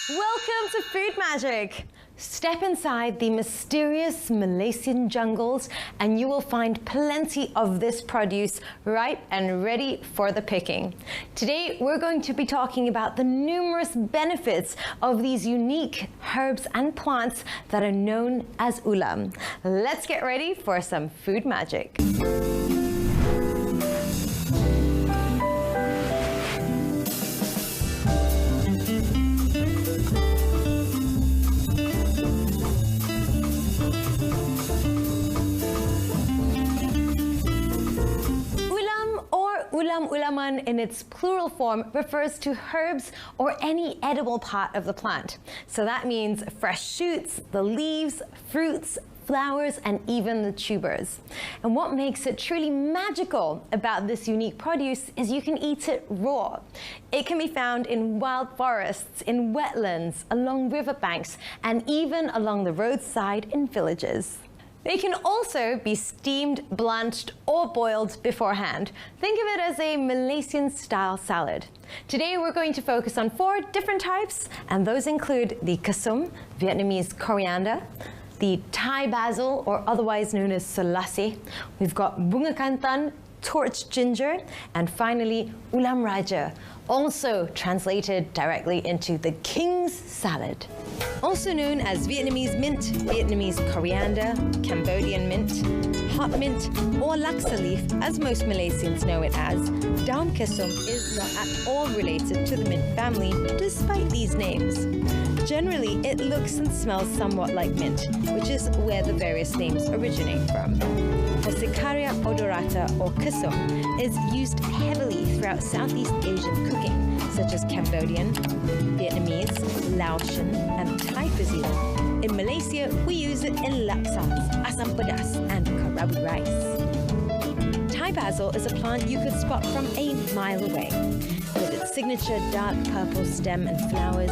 Welcome to Food Magic. Step inside the mysterious Malaysian jungles and you will find plenty of this produce ripe and ready for the picking. Today we're going to be talking about the numerous benefits of these unique herbs and plants that are known as ulam. Let's get ready for some food magic. Ulam-ulaman in its plural form refers to herbs or any edible part of the plant. So that means fresh shoots, the leaves, fruits, flowers, and even the tubers. And what makes it truly magical about this unique produce is you can eat it raw. It can be found in wild forests, in wetlands, along riverbanks, and even along the roadside in villages. They can also be steamed, blanched, or boiled beforehand. Think of it as a Malaysian-style salad. Today we're going to focus on 4 different types, and those include the kasum, Vietnamese coriander, the Thai basil, or otherwise known as selasih. We've got bunga kantan, torch ginger, and finally ulam raja, also translated directly into the king's salad. Also known as Vietnamese mint, Vietnamese coriander, Cambodian mint, hot mint, or laksa leaf, as most Malaysians know it as, daun kesum is not at all related to the mint family, despite these names. Generally, it looks and smells somewhat like mint, which is where the various names originate from. Persicaria odorata, or kasum, is used heavily throughout Southeast Asian cooking, such as Cambodian, Vietnamese, Laotian, and Thai cuisine. In Malaysia, we use it in laksas, asam pedas, and karabu rice. Thai basil is a plant you could spot from a mile away. With its signature dark purple stem and flowers,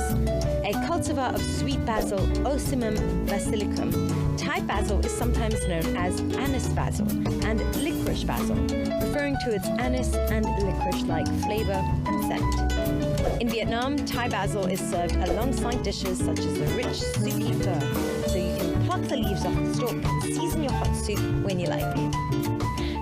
a cultivar of sweet basil, Ocimum basilicum, Thai basil is sometimes known as anise basil and licorice basil, referring to its anise and licorice-like flavor and scent. In Vietnam, Thai basil is served alongside dishes such as the rich soupy pho, so you can pluck the leaves off the stalk and season your hot soup when you like.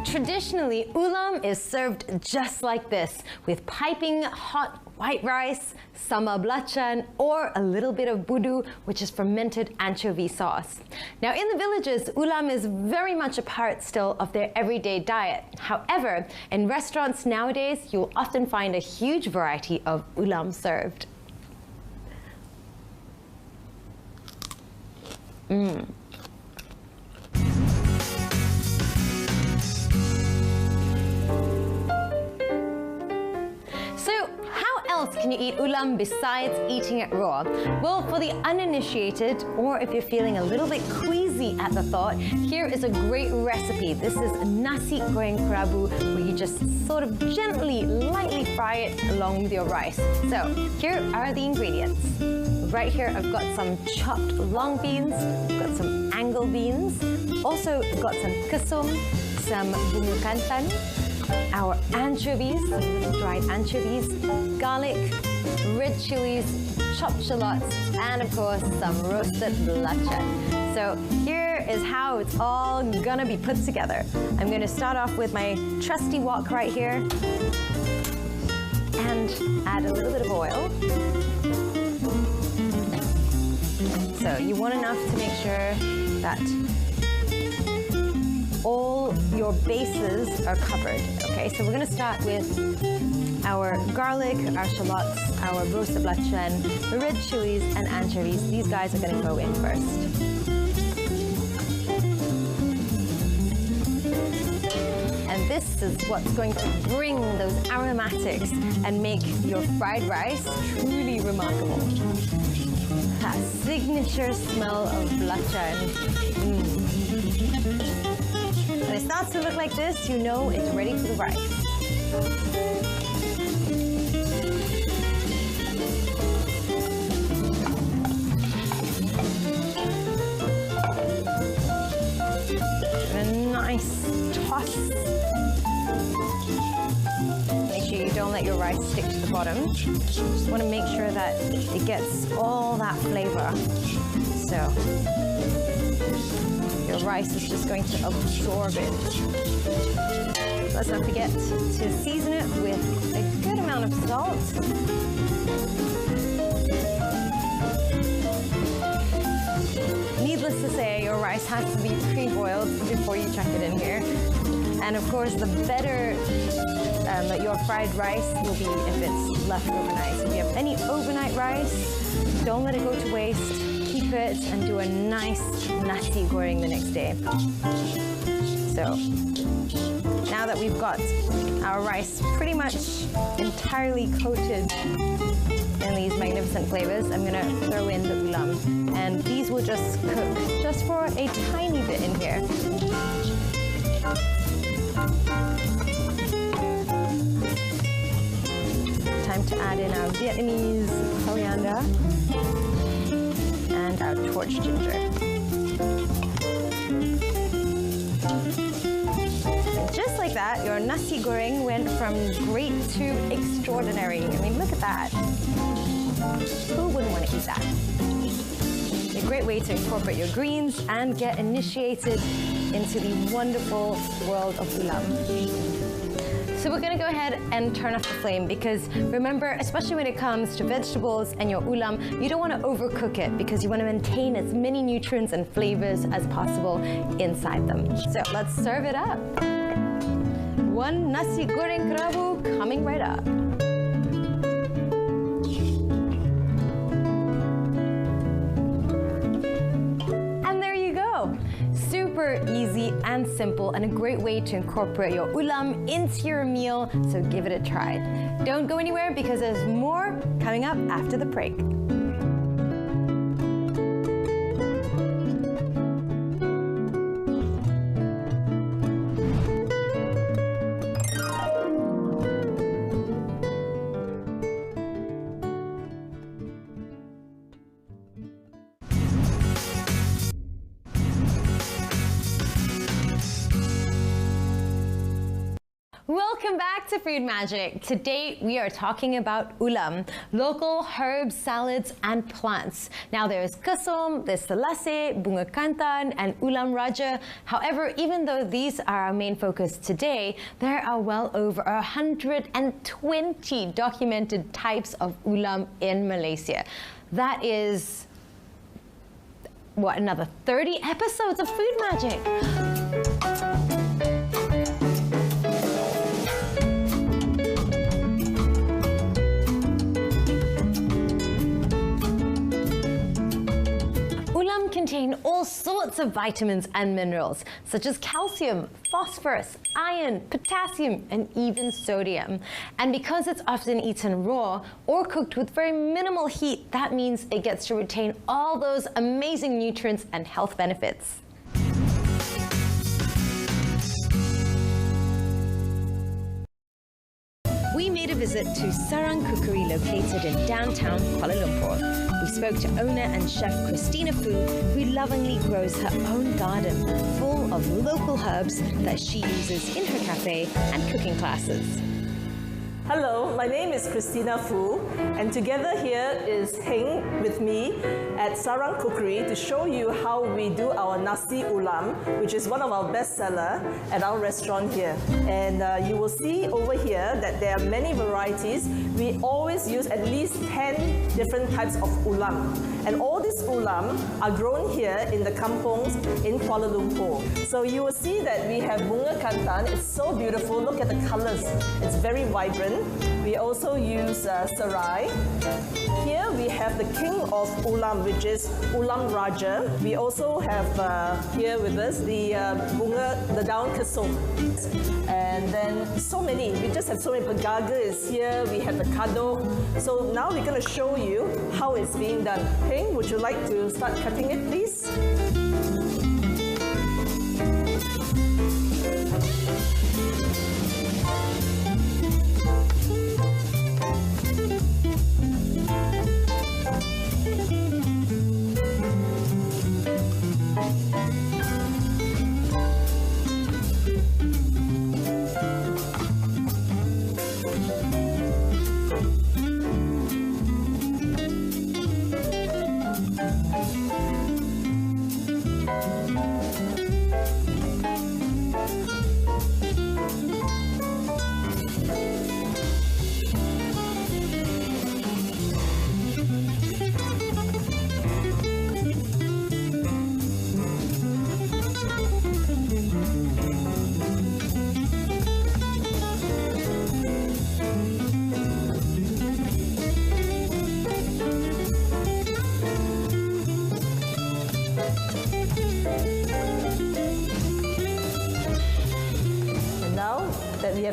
Traditionally, ulam is served just like this, with piping hot white rice, sambal belacan, or a little bit of budu, which is fermented anchovy sauce. Now, in the villages, ulam is very much a part still of their everyday diet. However, in restaurants nowadays, you'll often find a huge variety of ulam served. Can you eat ulam besides eating it raw? Well, for the uninitiated, or if you're feeling a little bit queasy at the thought, here is a great recipe. This is nasi goreng kerabu, where you just sort of gently, lightly fry it along with your rice. So here are the ingredients. Right here I've got some chopped long beans, I've got some angle beans, also I've got some kasum, some bunga kantan, our anchovies, dried anchovies, garlic, red chilies, chopped shallots, and of course some roasted belacan. So here is how it's all gonna be put together. I'm gonna start off with my trusty wok right here and add a little bit of oil. So you want enough to make sure that all your bases are covered. Okay, so we're gonna start with our garlic, our shallots, our roasted belacan, the red chilies, and anchovies. These guys are gonna go in first. And this is what's going to bring those aromatics and make your fried rice truly remarkable. That signature smell of belacan. When it starts to look like this, you know it's ready for the rice. Give it a nice toss. Make sure you don't let your rice stick to the bottom. Just want to make sure that it gets all that flavor. So your rice is just going to absorb it. Let's not forget to season it with a good amount of salt. Needless to say, your rice has to be pre-boiled before you chuck it in here. And of course, the better that your fried rice will be if it's left overnight. So if you have any overnight rice, don't let it go to waste. Keep it and do a nice nasi goreng the next day. So now that we've got our rice pretty much entirely coated in these magnificent flavors, I'm gonna throw in the ulam. And these will just cook just for a tiny bit in here. Time to add in our Vietnamese coriander and our torch ginger. And just like that, your nasi goreng went from great to extraordinary. I mean, look at that. Who wouldn't want to eat that? A great way to incorporate your greens and get initiated into the wonderful world of ulam. So we're gonna go ahead and turn off the flame because remember, especially when it comes to vegetables and your ulam, you don't wanna overcook it because you wanna maintain as many nutrients and flavors as possible inside them. So let's serve it up. One nasi goreng kerabu coming right up. Super easy and simple and a great way to incorporate your ulam into your meal, so give it a try. Don't go anywhere because there's more coming up after the break. Welcome back to Food Magic. Today we are talking about ulam, local herbs, salads and plants. Now there's kasum, there's selase, bunga kantan and ulam raja. However, even though these are our main focus today, there are well over 120 documented types of ulam in Malaysia. That is, what, another 30 episodes of Food Magic. Ulam contain all sorts of vitamins and minerals, such as calcium, phosphorus, iron, potassium, and even sodium. And because it's often eaten raw or cooked with very minimal heat, that means it gets to retain all those amazing nutrients and health benefits. We made a visit to Sarang Cookery located in downtown Kuala Lumpur. We spoke to owner and chef Christina Fu, who lovingly grows her own garden full of local herbs that she uses in her cafe and cooking classes. Hello, my name is Christina Fu, and together here is Heng with me at Sarang Cookery to show you how we do our nasi ulam, which is one of our best sellers at our restaurant here. And you will see over here that there are many varieties. We always use at least 10 different types of ulam. And all these ulam are grown here in the kampongs in Kuala Lumpur. So you will see that we have bunga kantan. It's so beautiful. Look at the colors. It's very vibrant. We also use serai. Here we have the king of ulam, which is ulam raja. We also have here with us the bunga, the daun kesum. And then so many, we just have so many. Pegaga is here, we have the kadok. So now we're going to show you how it's being done. Heng, would you like to start cutting it, please?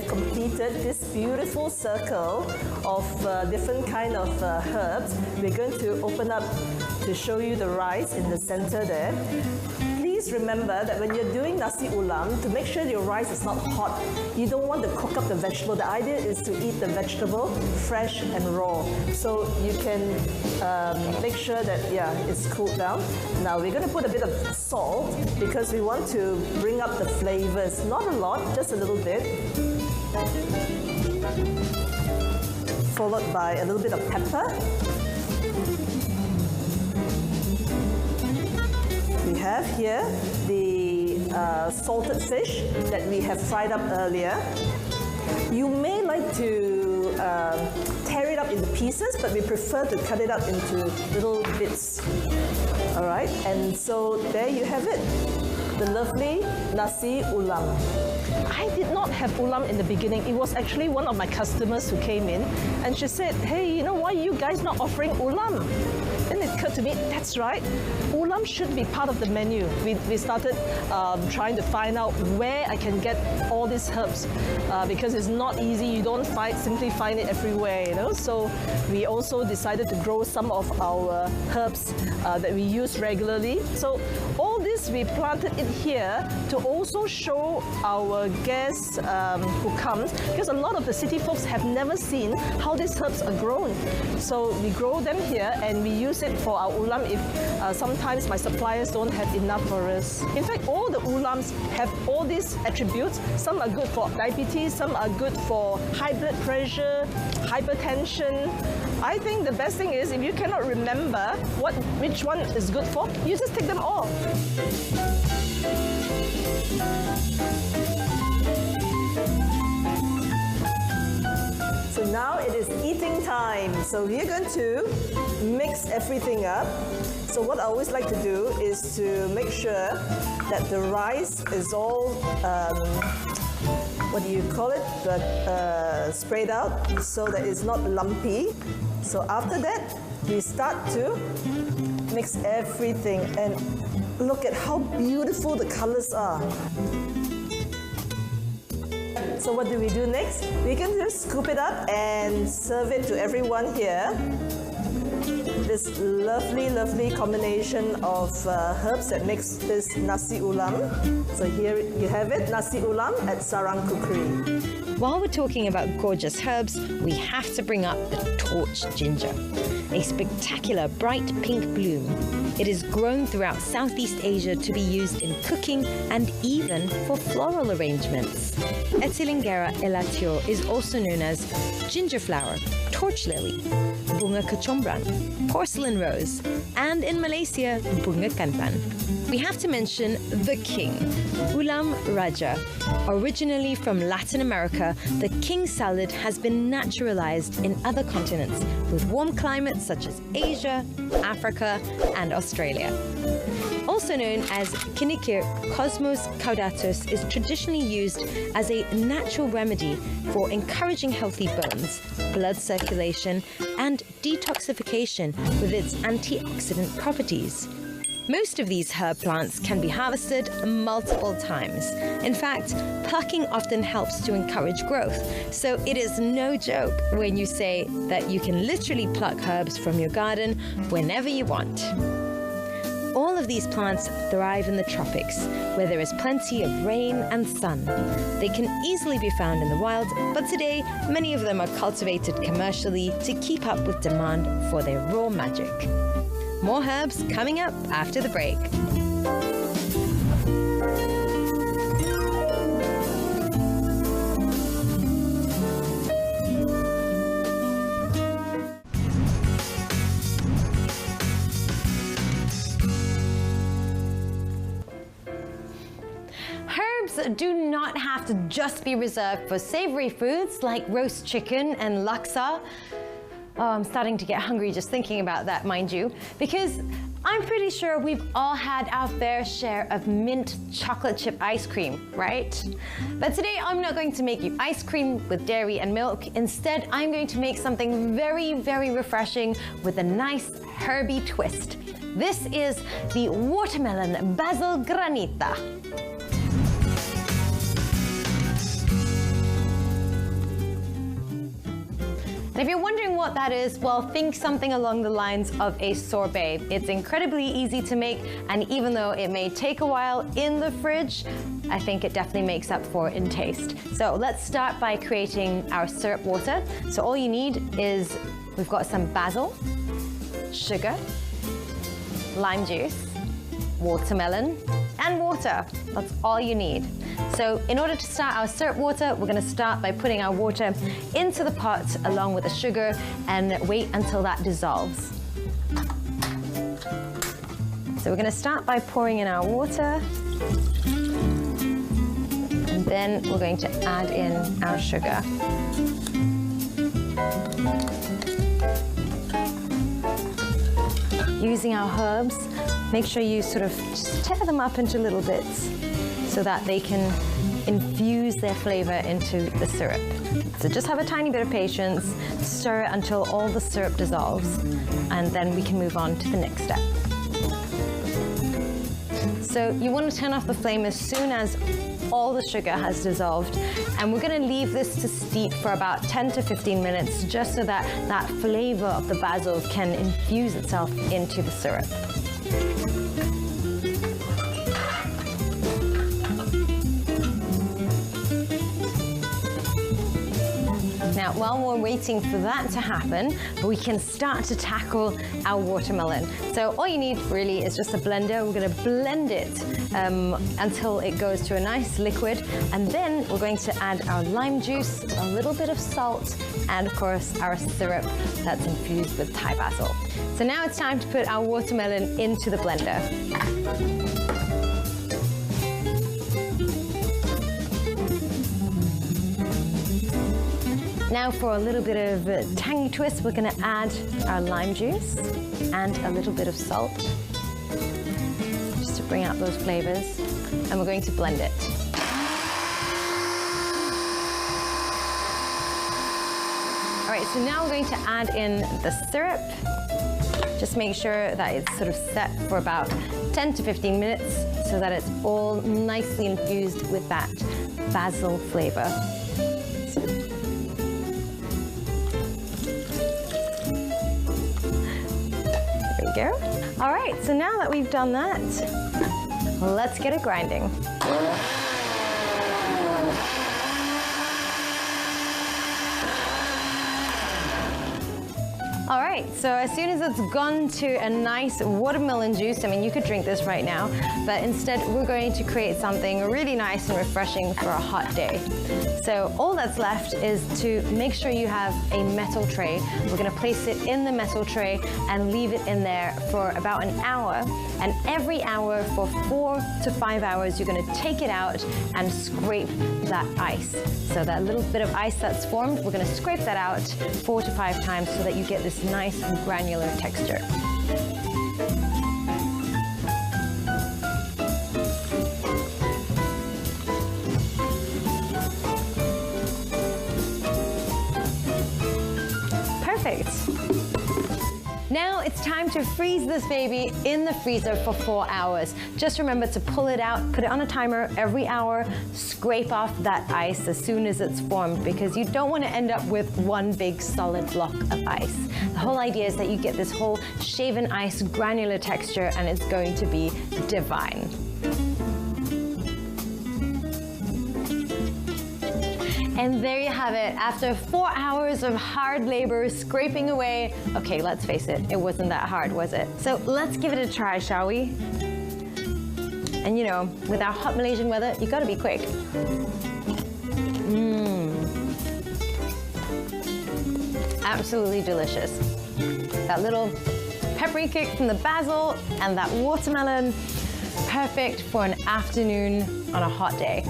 have completed this beautiful circle of different kind of herbs, we're going to open up to show you the rice in the center there. Please remember that when you're doing nasi ulam, to make sure your rice is not hot, you don't want to cook up the vegetable. The idea is to eat the vegetable fresh and raw. So you can make sure that, it's cooled down. Now we're going to put a bit of salt because we want to bring up the flavors. Not a lot, just a little bit. Followed by a little bit of pepper. We have here the salted fish that we have fried up earlier. You may like to tear it up into pieces, but we prefer to cut it up into little bits. All right, and so there you have it, the lovely nasi ulam. I did not have ulam in the beginning. It was actually one of my customers who came in and she said, hey, you know, why are you guys not offering ulam? Then it occurred to me, that's right, ulam should be part of the menu. We started trying to find out where I can get all these herbs because it's not easy. You don't simply find it everywhere, you know. So we also decided to grow some of our herbs that we use regularly. So all this we planted it here to also show our guests who come, because a lot of the city folks have never seen how these herbs are grown. So we grow them here and we use it for our ulam if sometimes my suppliers don't have enough for us. In fact, all the ulams have all these attributes. Some are good for diabetes, some are good for high blood pressure, hypertension. I think the best thing is if you cannot remember which one is good for, you just take them all. So now it is eating time. So we're going to mix everything up. So what I always like to do is to make sure that the rice is all, what do you call it? Sprayed out so that it's not lumpy. So after that, we start to mix everything and look at how beautiful the colors are. So what do we do next? We can just scoop it up and serve it to everyone here. This lovely, lovely combination of herbs that makes this nasi ulam. So here you have it, nasi ulam at Sarang Cookery. While we're talking about gorgeous herbs, we have to bring up the torch ginger, a spectacular bright pink bloom. It is grown throughout Southeast Asia to be used in cooking and even for floral arrangements. Etilingera elatio is also known as ginger flower, torch lily, bunga kecombrang, porcelain rose, and in Malaysia, bunga kanpan. We have to mention the king, Ulam Raja. Originally from Latin America, the king salad has been naturalized in other continents with warm climates such as Asia, Africa, and Australia. Also known as kinikir, Cosmos caudatus is traditionally used as a natural remedy for encouraging healthy bones, blood circulation, and detoxification with its antioxidant properties. Most of these herb plants can be harvested multiple times. In fact, plucking often helps to encourage growth, so it is no joke when you say that you can literally pluck herbs from your garden whenever you want. All of these plants thrive in the tropics, where there is plenty of rain and sun. They can easily be found in the wild, but today many of them are cultivated commercially to keep up with demand for their raw magic. More herbs coming up after the break. Herbs do not have to just be reserved for savory foods like roast chicken and laksa. Oh, I'm starting to get hungry just thinking about that, mind you, because I'm pretty sure we've all had our fair share of mint chocolate chip ice cream, right? But today I'm not going to make you ice cream with dairy and milk. Instead, I'm going to make something very, very refreshing with a nice herby twist. This is the watermelon basil granita. And if you're wondering what that is, well, think something along the lines of a sorbet. It's incredibly easy to make, and even though it may take a while in the fridge, I think it definitely makes up for it in taste. So let's start by creating our syrup water. So all you need is, we've got some basil, sugar, lime juice, watermelon, and water. That's all you need. So in order to start our syrup water, we're going to start by putting our water into the pot along with the sugar and wait until that dissolves. So we're going to start by pouring in our water, and then we're going to add in our sugar. Using our herbs, make sure you sort of just tear them up into little bits so that they can infuse their flavor into the syrup. So just have a tiny bit of patience, stir it until all the syrup dissolves, and then we can move on to the next step. So you want to turn off the flame as soon as all the sugar has dissolved, and we're going to leave this to steep for about 10 to 15 minutes just so that that flavor of the basil can infuse itself into the syrup. Now, while we're waiting for that to happen, we can start to tackle our watermelon. So all you need really is just a blender. We're going to blend it until it goes to a nice liquid, and then we're going to add our lime juice, a little bit of salt, and of course our syrup that's infused with Thai basil. So now it's time to put our watermelon into the blender. Now for a little bit of a tangy twist, we're going to add our lime juice and a little bit of salt, just to bring out those flavors, and we're going to blend it. All right, so now we're going to add in the syrup. Just make sure that it's sort of set for about 10 to 15 minutes so that it's all nicely infused with that basil flavor. Go. All right, so now that we've done that, let's get it grinding. All right, so as soon as it's gone to a nice watermelon juice, I mean, you could drink this right now, but instead we're going to create something really nice and refreshing for a hot day. So all that's left is to make sure you have a metal tray. We're going to place it in the metal tray and leave it in there for about an hour. And every hour for 4 to 5 hours, you're going to take it out and scrape that ice. So that little bit of ice that's formed, we're going to scrape that out 4 to 5 times so that you get this nice granular texture. Perfect. Now it's time to freeze this baby in the freezer for 4 hours. Just remember to pull it out, put it on a timer every hour, scrape off that ice as soon as it's formed, because you don't want to end up with one big solid block of ice. The whole idea is that you get this whole shaven ice granular texture, and it's going to be divine. And there you have it. After 4 hours of hard labor scraping away, okay, let's face it, it wasn't that hard, was it? So let's give it a try, shall we? And you know, with our hot Malaysian weather, you gotta be quick. Absolutely delicious. That little peppery kick from the basil and that watermelon, perfect for an afternoon on a hot day.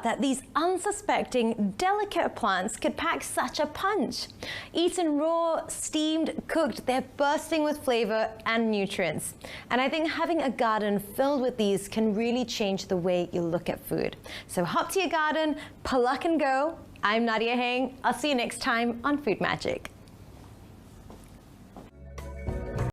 that these unsuspecting, delicate plants could pack such a punch. Eaten raw, steamed, cooked, they're bursting with flavor and nutrients. And I think having a garden filled with these can really change the way you look at food. So hop to your garden, pluck and go. I'm Nadia Heng. I'll see you next time on Food Magic.